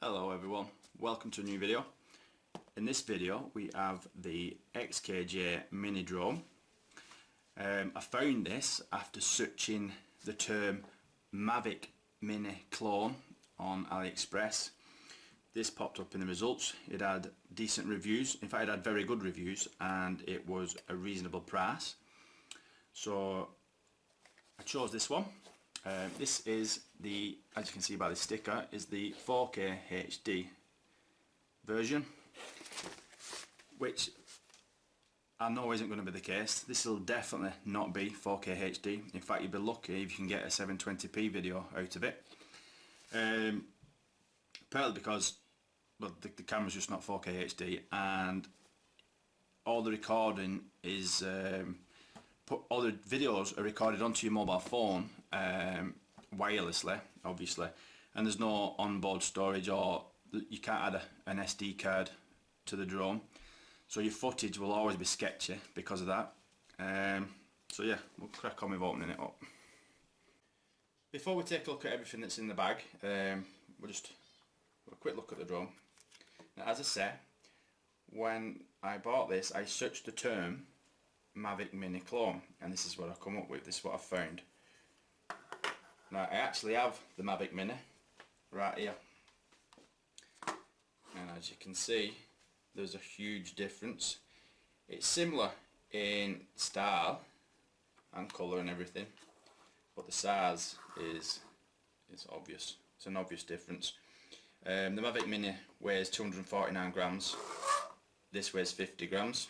Hello everyone, welcome to a new video. In this video we have the XKJ Mini Drone. I found this after searching the term Mavic Mini clone on AliExpress. This popped up in the results. It had decent reviews, in fact it had very good reviews, and it was a reasonable price. So I chose this one. This is the, as you can see by the sticker, is the 4K HD version, which I know isn't going to be the case. This will definitely not be 4K HD. In fact, you'd be lucky if you can get a 720p video out of it. Partly because, well, the camera's just not 4K HD, and all the recording is all the videos are recorded onto your mobile phone wirelessly, obviously, and there's no onboard storage, or you can't add an SD card to the drone, so your footage will always be sketchy because of that. So yeah, we'll crack on with opening it up. Before we take a look at everything that's in the bag, we'll just have a quick look at the drone. Now, as I say, when I bought this, I searched the term Mavic Mini clone, and this is what I've come up with. This is what I've found. Now, I actually have the Mavic Mini right here, and as you can see, there's a huge difference. It's similar in style and colour and everything, but the size is obvious. It's an obvious difference. The Mavic Mini weighs 249 grams. This weighs 50 grams.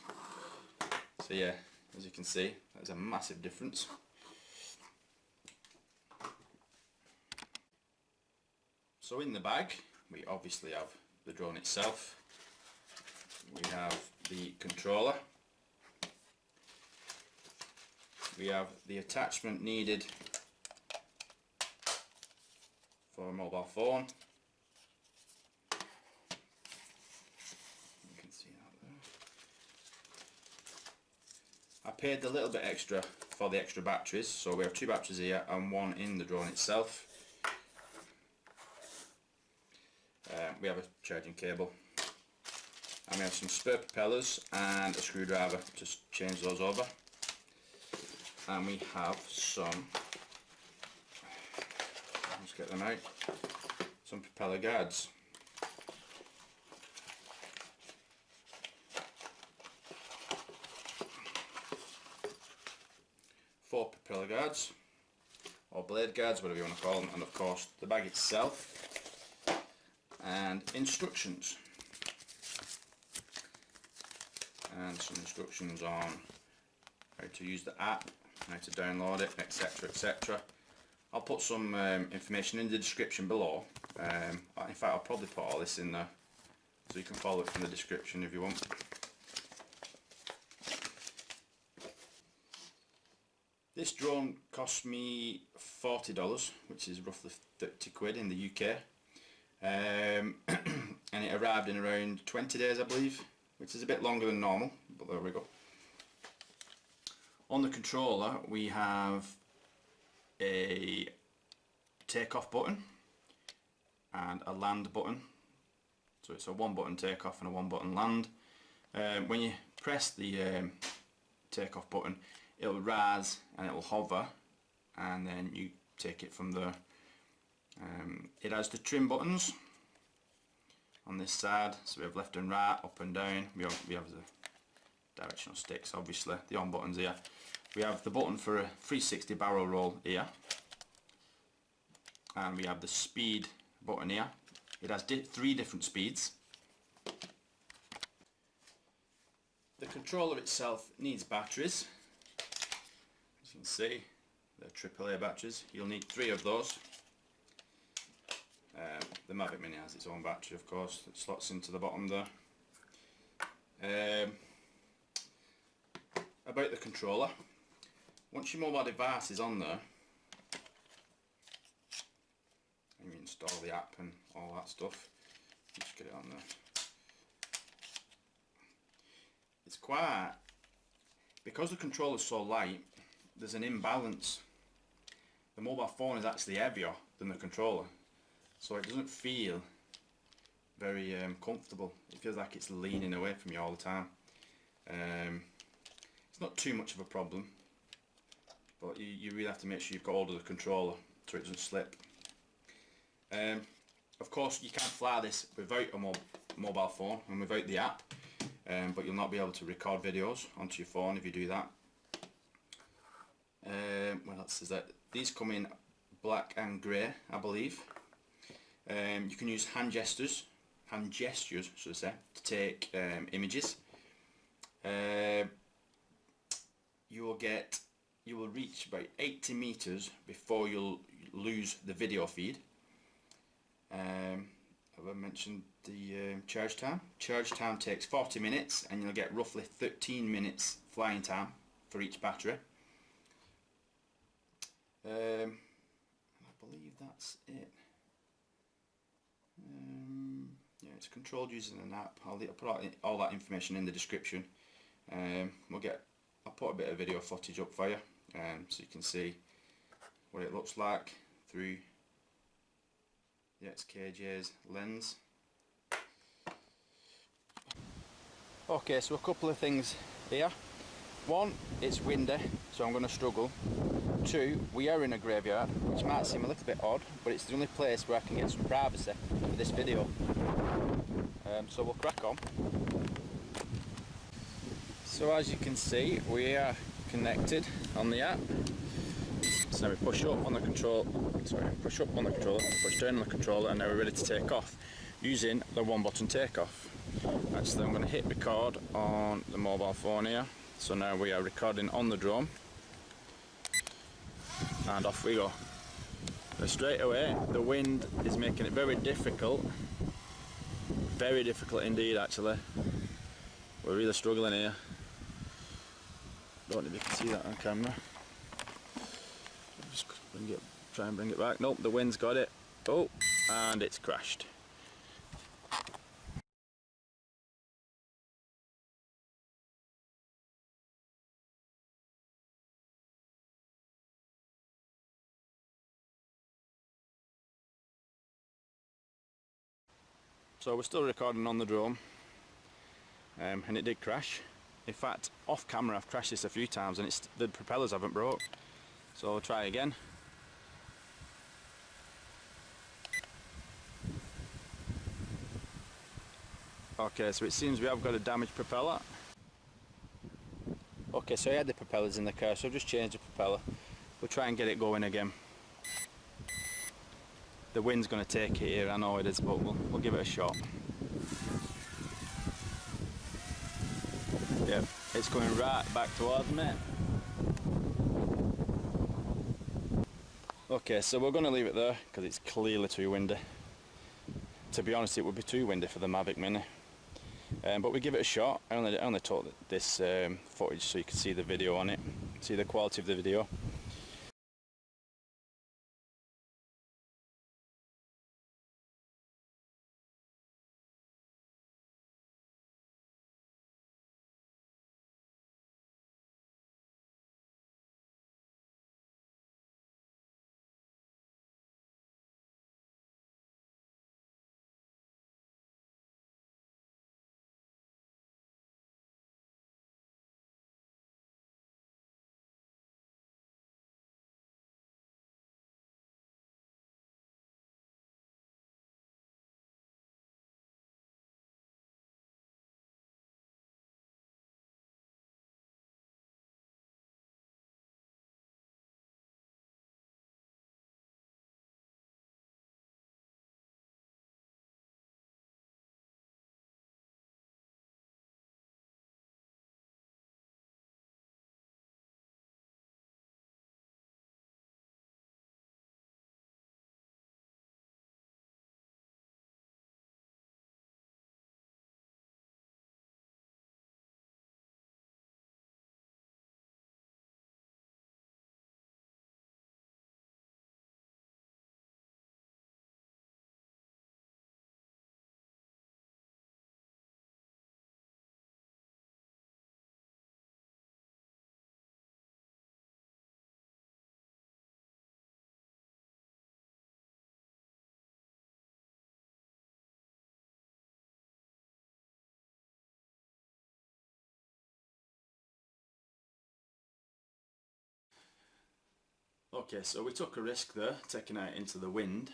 So yeah, as you can see, there's a massive difference. So in the bag, we obviously have the drone itself. We have the controller. We have the attachment needed for a mobile phone. You can see that there. I paid a little bit extra for the extra batteries, so we have two batteries here and one in the drone itself. We have a charging cable, and we have some spare propellers and a screwdriver to change those over, and we have some, let's get them out, some propeller guards. Four propeller guards, or blade guards, whatever you want to call them, and of course the bag itself, and instructions, and some instructions on how to use the app, how to download it, etc, etc. I'll put some information in the description below. In fact, I'll probably put all this in there so you can follow it from the description if you want. This drone cost me $40, which is roughly 30 quid in the UK, and it arrived in around 20 days I believe, which is a bit longer than normal, but there we go. On the controller we have a takeoff button and a land button, so it's a one button takeoff and a one button land. When you press the takeoff button, it'll rise and it'll hover, and then you take it from there. It has the trim buttons on this side, so we have left and right, up and down. We have the directional sticks, obviously, the on buttons here. We have the button for a 360 barrel roll here, and we have the speed button here. It has three different speeds. The controller itself needs batteries. As you can see, they're AAA batteries. You'll need 3 of those. The Mavic Mini has its own battery, of course, that slots into the bottom there. About the controller, once your mobile device is on there, and you install the app and all that stuff, just get it on there. It's quite, because the controller is so light, there's an imbalance. The mobile phone is actually heavier than the controller, so it doesn't feel very comfortable. It feels like it's leaning away from you all the time. It's not too much of a problem, but you really have to make sure you've got hold of the controller so it doesn't slip. Of course, you can't fly this without a mobile phone and without the app, but you'll not be able to record videos onto your phone if you do that. What else is that? These come in black and grey, I believe. You can use hand gestures should I say, to take images. You will reach about 80 meters before you'll lose the video feed. Have I mentioned the charge time? Charge time takes 40 minutes and you'll get roughly 13 minutes flying time for each battery. I believe that's it. Yeah, it's controlled using an app. I'll put all that information in the description. I'll put a bit of video footage up for you, so you can see what it looks like through the XKJ's lens. Okay, so a couple of things here. One, it's windy, so I'm going to struggle. Two, we are in a graveyard, which might seem a little bit odd, but it's the only place where I can get some privacy for this video. So we'll crack on. So as you can see, we are connected on the app. So we push up on the controller, push down on the controller, and now we're ready to take off using the one button takeoff. Actually, I'm going to hit record on the mobile phone here. So now we are recording on the drone, and off we go. So straight away, the wind is making it very difficult indeed actually. We're really struggling here. Don't know if you can see that on camera. Just try and bring it back. Nope, the wind's got it. Oh, and it's crashed. So we're still recording on the drone, and it did crash. In fact, off camera I've crashed this a few times and the propellers haven't broke. So I'll try again. Okay, so it seems we have got a damaged propeller. Okay, so I had the propellers in the car, so I've just changed the propeller. We'll try and get it going again. The wind's going to take it here, I know it is, but we'll give it a shot. Yep, it's going right back towards me. Okay, so we're going to leave it there because it's clearly too windy. To be honest, it would be too windy for the Mavic Mini. But we give it a shot. I only took this footage so you can see the video on it, see the quality of the video. Okay, so we took a risk there, taking it into the wind,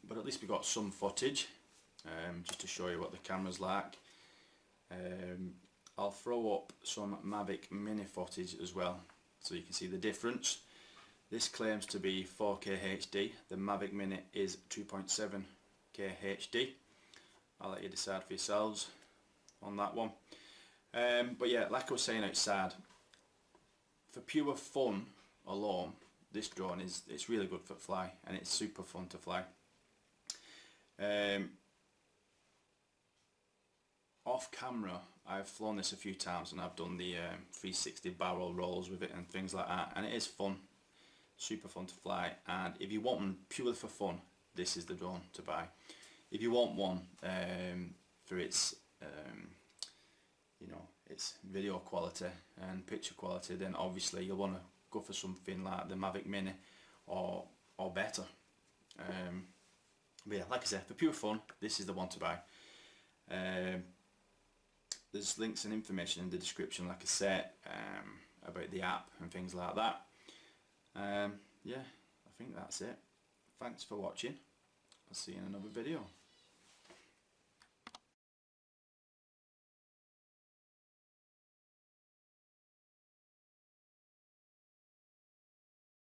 but at least we got some footage, just to show you what the camera's like. I'll throw up some Mavic Mini footage as well, so you can see the difference. This claims to be 4K HD, the Mavic Mini is 2.7K HD. I'll let you decide for yourselves on that one. But yeah, like I was saying outside, for pure fun alone, this drone it's really good for fly, and it's super fun to fly. Off camera, I've flown this a few times and I've done the 360 barrel rolls with it and things like that, and it is fun, super fun to fly. And if you want one purely for fun, this is the drone to buy. If you want one for its you know, its video quality and picture quality, then obviously you'll want to go for something like the Mavic Mini or better. But yeah, like I said, for pure fun, this is the one to buy. There's links and information in the description, like I said, about the app and things like that. Yeah, I think that's it. Thanks for watching. I'll see you in another video.